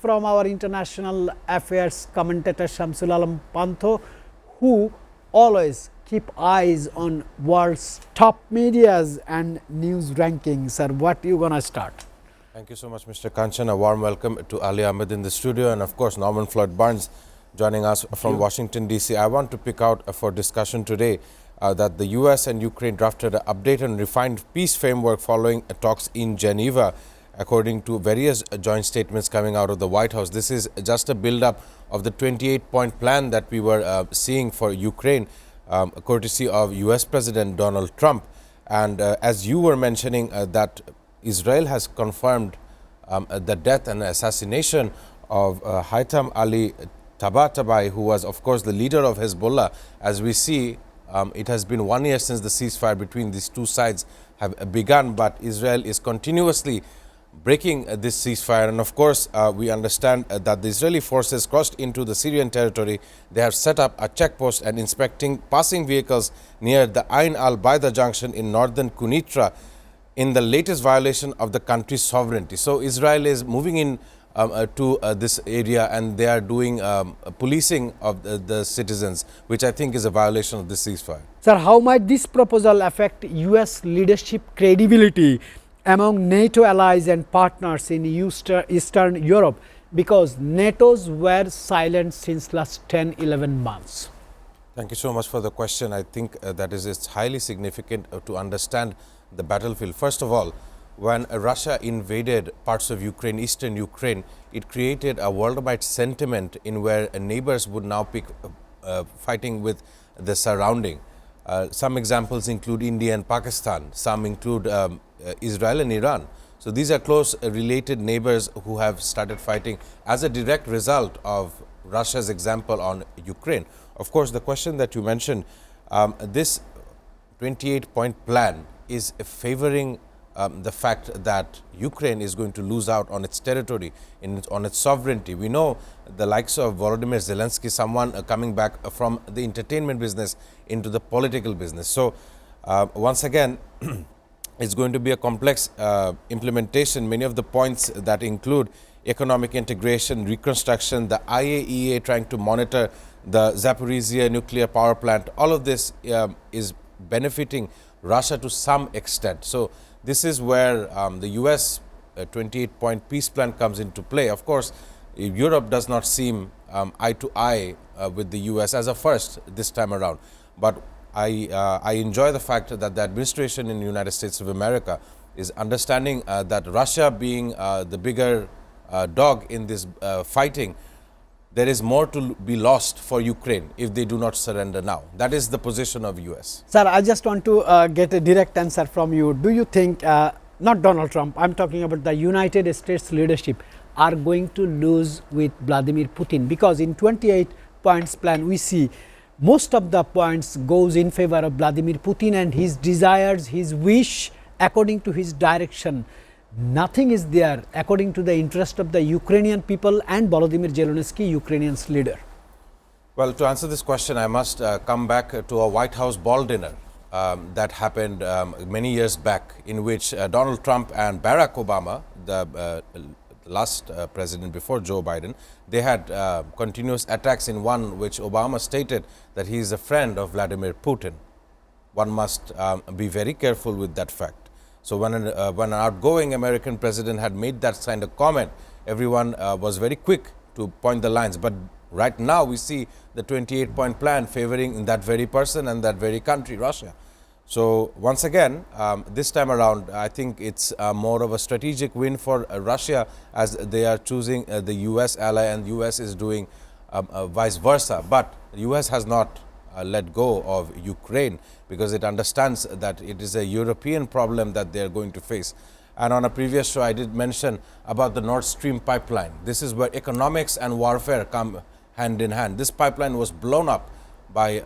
from our international affairs commentator Shamsul Alam Pantho, who always keep eyes on world's top medias and news rankings. Sir, what you gonna start? Thank you so much, Mr. Kanchan. A warm welcome to Ali Ahmed in the studio, and of course Norman Floyd Barnes joining us from Washington DC. I want to pick out for discussion today that the US and Ukraine drafted an updated and refined peace framework following talks in Geneva. According to various joint statements coming out of the White House, this is just a build-up of the 28-point plan that we were seeing for Ukraine, courtesy of US President Donald Trump. And as you were mentioning, that Israel has confirmed the death and assassination of Haitham Ali Tabatabai, who was, of course, the leader of Hezbollah. As we see, it has been 1 year since the ceasefire between these two sides have begun, but Israel is continuously breaking this ceasefire. And of course, we understand that the Israeli forces crossed into the Syrian territory. They have set up a checkpost and inspecting passing vehicles near the Ain al-Baida junction in northern Quneitra in the latest violation of the country's sovereignty. So Israel is moving in to this area, and they are doing policing of the citizens, which I think is a violation of the ceasefire. Sir, how might this proposal affect US leadership credibility among NATO allies and partners in Eastern Europe, because NATO's were silent since last 10-11 months? Thank you so much for the question. I think that it's highly significant to understand the battlefield. First of all, when Russia invaded parts of Ukraine, eastern Ukraine, it created a worldwide sentiment in where neighbors would now pick fighting with the surrounding. Some examples include India and Pakistan. Some include Israel and Iran. So these are close related neighbors who have started fighting as a direct result of Russia's example on Ukraine. Of course, the question that you mentioned, this 28-point plan is favoring the fact that Ukraine is going to lose out on its territory, on its sovereignty. We know the likes of Volodymyr Zelensky, someone coming back from the entertainment business into the political business. So once again, it's going to be a complex implementation. Many of the points that include economic integration, reconstruction, the IAEA trying to monitor the Zaporizhia nuclear power plant, all of this is benefiting Russia to some extent. So this is where the US 28-point peace plan comes into play. Of course, Europe does not seem eye to eye with the US as a first this time around. But I enjoy the fact that the administration in the United States of America is understanding that Russia being the bigger dog in this fighting, there is more to be lost for Ukraine if they do not surrender now. That is the position of US. Sir, I just want to get a direct answer from you. Do you think, not Donald Trump, I'm talking about the United States leadership, are going to lose with Vladimir Putin? Because in 28 points plan, we see most of the points goes in favor of Vladimir Putin and his desires, his wish, according to his direction. Nothing is there according to the interest of the Ukrainian people and Volodymyr Zelensky, Ukrainian's leader. Well, to answer this question, I must come back to a White House ball dinner that happened many years back, in which Donald Trump and Barack Obama, the last president before Joe Biden, they had continuous attacks, in one which Obama stated that he is a friend of Vladimir Putin. One must be very careful with that fact. So when an outgoing American president had made that kind of comment, everyone was very quick to point the lines. But right now we see the 28-point plan favoring that very person and that very country, Russia. So once again, this time around, I think it's more of a strategic win for Russia, as they are choosing the US ally, and US is doing vice versa. But the US has not let go of Ukraine, because it understands that it is a European problem that they are going to face. And on a previous show, I did mention about the Nord Stream pipeline. This is where economics and warfare come hand in hand. This pipeline was blown up by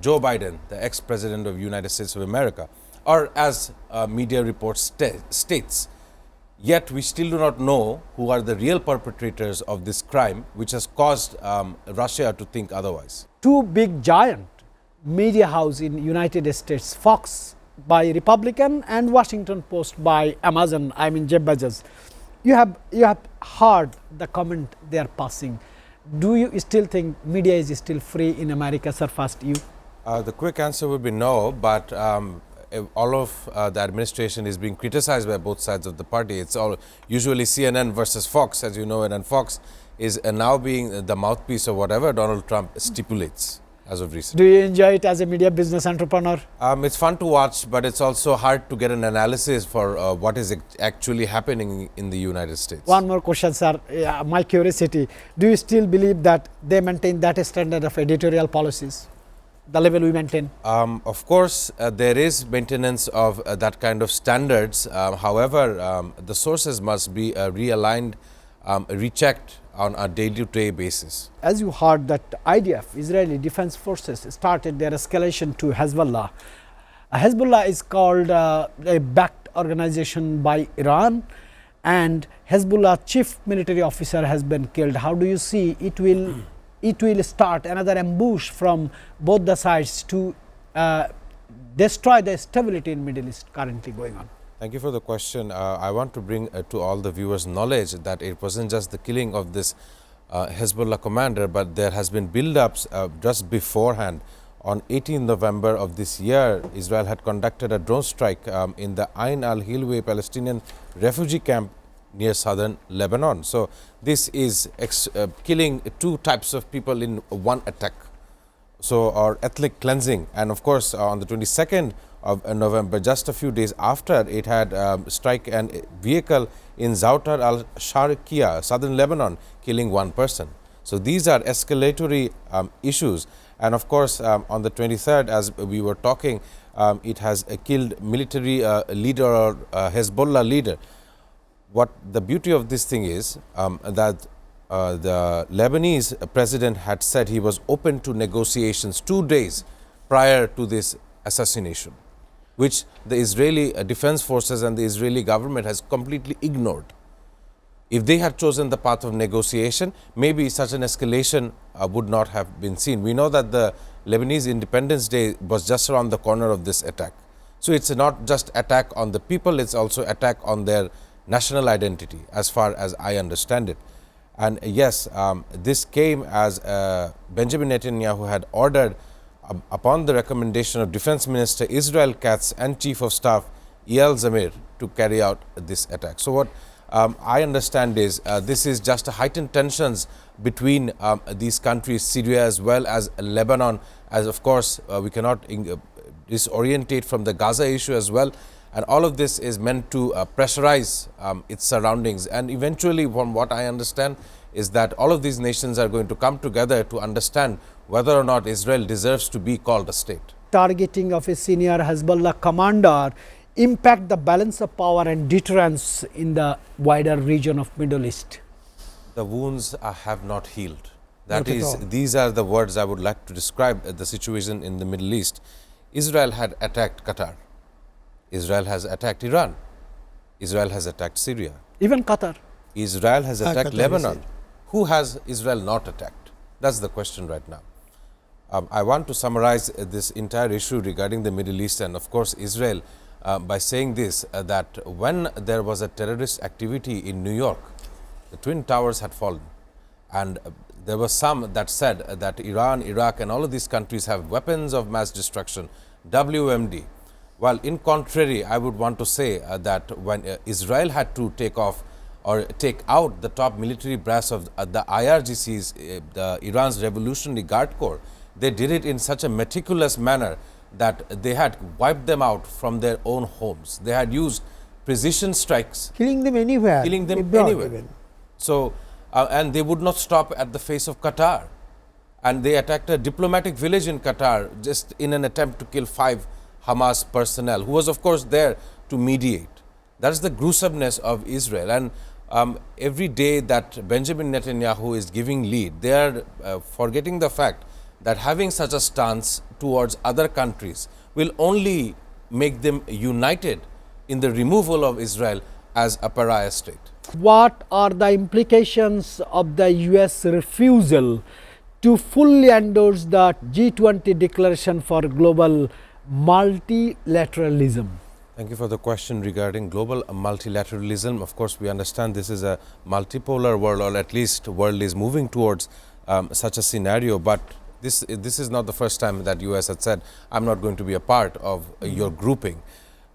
Joe Biden, the ex-president of the United States of America, or as media reports states. Yet we still do not know who are the real perpetrators of this crime, which has caused Russia to think otherwise. Two big giant media house in United States, Fox by Republican and Washington Post by Amazon, I mean Jeff Bezos, You have heard the comment they are passing. Do you still think media is still free in America? Sir, first you. The quick answer would be no, but all of the administration is being criticized by both sides of the party. It's all usually CNN versus Fox, as you know, and Fox is now being the mouthpiece of whatever Donald Trump stipulates as of recent. Do you enjoy it as a media business entrepreneur? It's fun to watch, but it's also hard to get an analysis for what is actually happening in the United States. One more question, sir. My curiosity, do you still believe that they maintain that standard of editorial policies, the level we maintain? Of course, there is maintenance of that kind of standards. However, the sources must be realigned, rechecked on a day-to-day basis. As you heard that IDF, Israeli Defense Forces, started their escalation to Hezbollah. Hezbollah is called a backed organization by Iran, and Hezbollah chief military officer has been killed. How do you see it will start another ambush from both the sides to destroy the stability in Middle East currently going on? Thank you for the question. I want to bring to all the viewers knowledge that it wasn't just the killing of this Hezbollah commander, but there has been build-ups just beforehand. On 18 November of this year, Israel had conducted a drone strike in the Ain al-Hilweh Palestinian refugee camp near southern Lebanon. So this is killing two types of people in one attack. So, or ethnic cleansing. And of course, on the 22nd of November, just a few days after, it had strike a vehicle in Zautar al-Sharqiya, southern Lebanon, killing one person. So these are escalatory issues. And of course, on the 23rd, as we were talking, it has killed military leader or Hezbollah leader. What the beauty of this thing is that the Lebanese president had said he was open to negotiations 2 days prior to this assassination, which the Israeli defense forces and the Israeli government has completely ignored. If they had chosen the path of negotiation, maybe such an escalation would not have been seen. We know that the Lebanese Independence Day was just around the corner of this attack. So it's not just attack on the people, it's also attack on their national identity, as far as I understand it. And yes, this came as Benjamin Netanyahu had ordered upon the recommendation of Defense Minister Israel Katz and Chief of Staff Eyal Zamir to carry out this attack. So what I understand is this is just a heightened tensions between these countries, Syria as well as Lebanon, as of course we cannot disorientate from the Gaza issue as well. And all of this is meant to pressurize its surroundings. And eventually, from what I understand, is that all of these nations are going to come together to understand whether or not Israel deserves to be called a state. Targeting of a senior Hezbollah commander impact the balance of power and deterrence in the wider region of Middle East? The wounds have not healed. That is, these are the words I would like to describe the situation in the Middle East. Israel had attacked Qatar. Israel has attacked Iran. Israel has attacked Syria. Even Qatar. Israel has attacked Lebanon. Who has Israel not attacked? That's the question right now. I want to summarize this entire issue regarding the Middle East and of course Israel by saying this, that when there was a terrorist activity in New York, the Twin Towers had fallen, and there were some that said that Iran, Iraq and all of these countries have weapons of mass destruction, WMD. Well, in contrary, I would want to say that when Israel had to take off or take out the top military brass of the IRGCs, the Iran's Revolutionary Guard Corps, they did it in such a meticulous manner that they had wiped them out from their own homes. They had used precision strikes. Killing them anywhere. Killing them anywhere. So, and they would not stop at the face of Qatar. And they attacked a diplomatic village in Qatar just in an attempt to kill 5 Hamas personnel, who was of course there to mediate. That is the gruesomeness of Israel. And every day that Benjamin Netanyahu is giving lead, they are forgetting the fact that having such a stance towards other countries will only make them united in the removal of Israel as a pariah state. What are the implications of the US refusal to fully endorse the G20 declaration for global multilateralism? Thank you for the question regarding global multilateralism. Of course, we understand this is a multipolar world, or at least world is moving towards such a scenario. But this is not the first time that US had said, I'm not going to be a part of your grouping.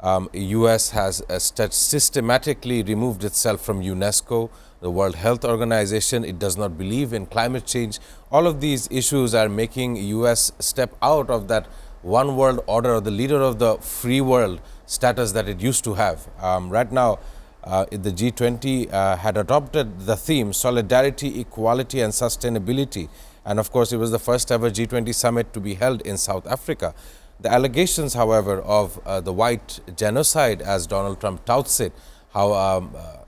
US has systematically removed itself from UNESCO, the World Health Organization. It does not believe in climate change. All of these issues are making US step out of that one world order, or the leader of the free world status that it used to have. Right now, the G20 had adopted the theme solidarity, equality and sustainability. And of course, it was the first ever G20 summit to be held in South Africa. The allegations, however, of the white genocide, as Donald Trump touts it, how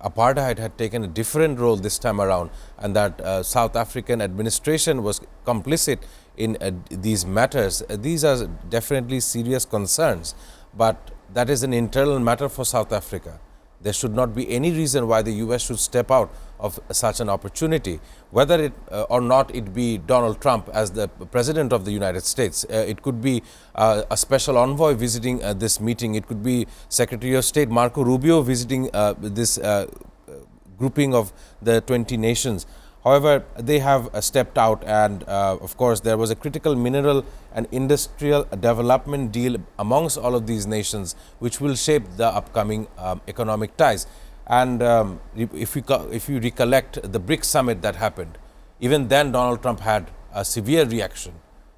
apartheid had taken a different role this time around, and that South African administration was complicit in these matters. These are definitely serious concerns, but that is an internal matter for South Africa. There should not be any reason why the US should step out of such an opportunity, whether it or not it be Donald Trump as the President of the United States. It could be a special envoy visiting this meeting. It could be Secretary of State Marco Rubio visiting this grouping of the 20 nations. However, they have stepped out, and of course, there was a critical mineral and industrial development deal amongst all of these nations, which will shape the upcoming economic ties. And if you recollect the BRICS summit that happened, even then Donald Trump had a severe reaction.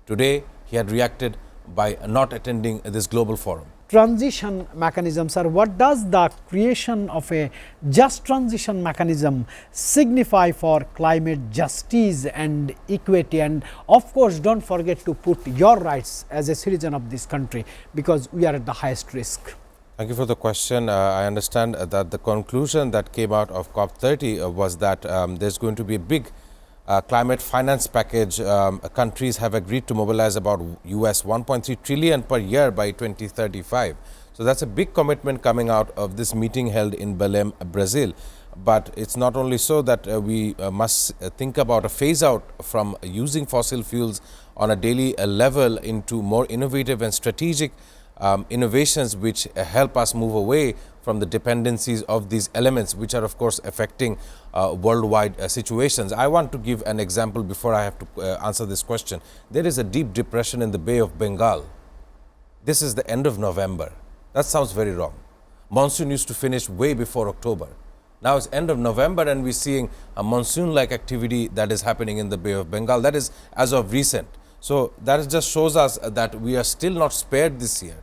Today, he had reacted by not attending this global forum. Transition mechanisms, or what does the creation of a just transition mechanism signify for climate justice and equity? And of course, don't forget to put your rights as a citizen of this country, because we are at the highest risk. Thank you for the question. I understand that the conclusion that came out of COP30 was that there's going to be a big climate finance package. Countries have agreed to mobilize about US 1.3 trillion per year by 2035. So that's a big commitment coming out of this meeting held in Belém, Brazil. But it's not only so that we must think about a phase out from using fossil fuels on a daily level into more innovative and strategic innovations which help us move away from the dependencies of these elements, which are of course affecting worldwide situations. I want to give an example before I have to answer this question. There is a deep depression in the Bay of Bengal. This is the end of November. That sounds very wrong. Monsoon used to finish way before October. Now it's end of November and we're seeing a monsoon-like activity that is happening in the Bay of Bengal. That is as of recent. So that just shows us that we are still not spared this year.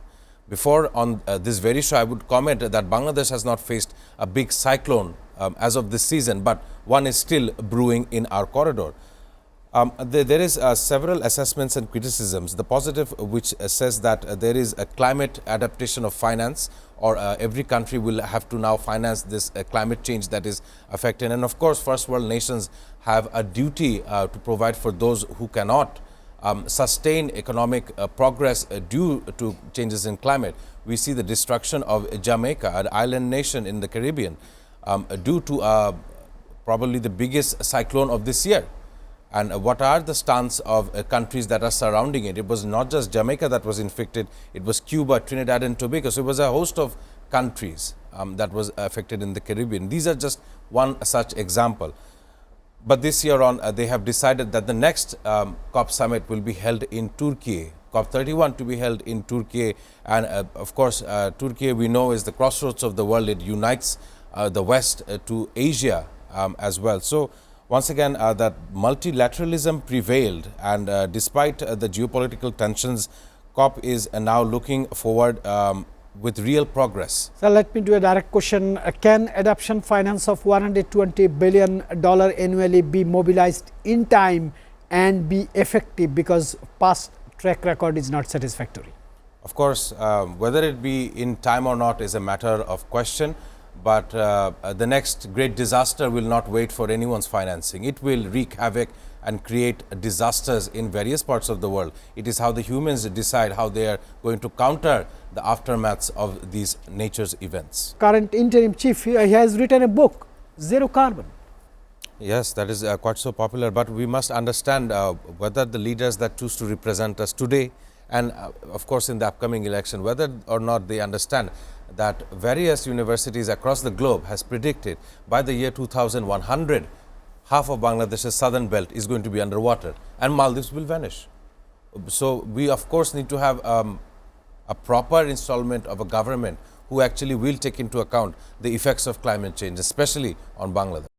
Before on this very show, I would comment that Bangladesh has not faced a big cyclone as of this season, but one is still brewing in our corridor. There is several assessments and criticisms. The positive, which says that there is a climate adaptation of finance, or every country will have to now finance this climate change that is affected. And of course, first world nations have a duty to provide for those who cannot sustain economic progress due to changes in climate. We see the destruction of Jamaica, an island nation in the Caribbean, due to probably the biggest cyclone of this year. And what are the stance of countries that are surrounding it? It was not just Jamaica that was infected, it was Cuba, Trinidad and Tobago. So it was a host of countries that was affected in the Caribbean. These are just one such example. But this year on, they have decided that the next COP summit will be held in Turkey, COP31 to be held in Turkey. And of course, Turkey, we know, is the crossroads of the world. It unites the West to Asia as well. So once again, that multilateralism prevailed, and despite the geopolitical tensions, COP is now looking forward with real progress. So let me do a direct question. Can adoption finance of $120 billion annually be mobilized in time and be effective, because past track record is not satisfactory? Of course, whether it be in time or not is a matter of question, but the next great disaster will not wait for anyone's financing. It will wreak havoc and create disasters in various parts of the world. It is how the humans decide how they are going to counter the aftermaths of these nature's events. Current interim chief, he has written a book, Zero Carbon. Yes, that is quite so popular, but we must understand whether the leaders that choose to represent us today and of course in the upcoming election, whether or not they understand that various universities across the globe has predicted by the year 2100, half of Bangladesh's southern belt is going to be underwater and Maldives will vanish. So we of course need to have a proper installment of a government who actually will take into account the effects of climate change, especially on Bangladesh.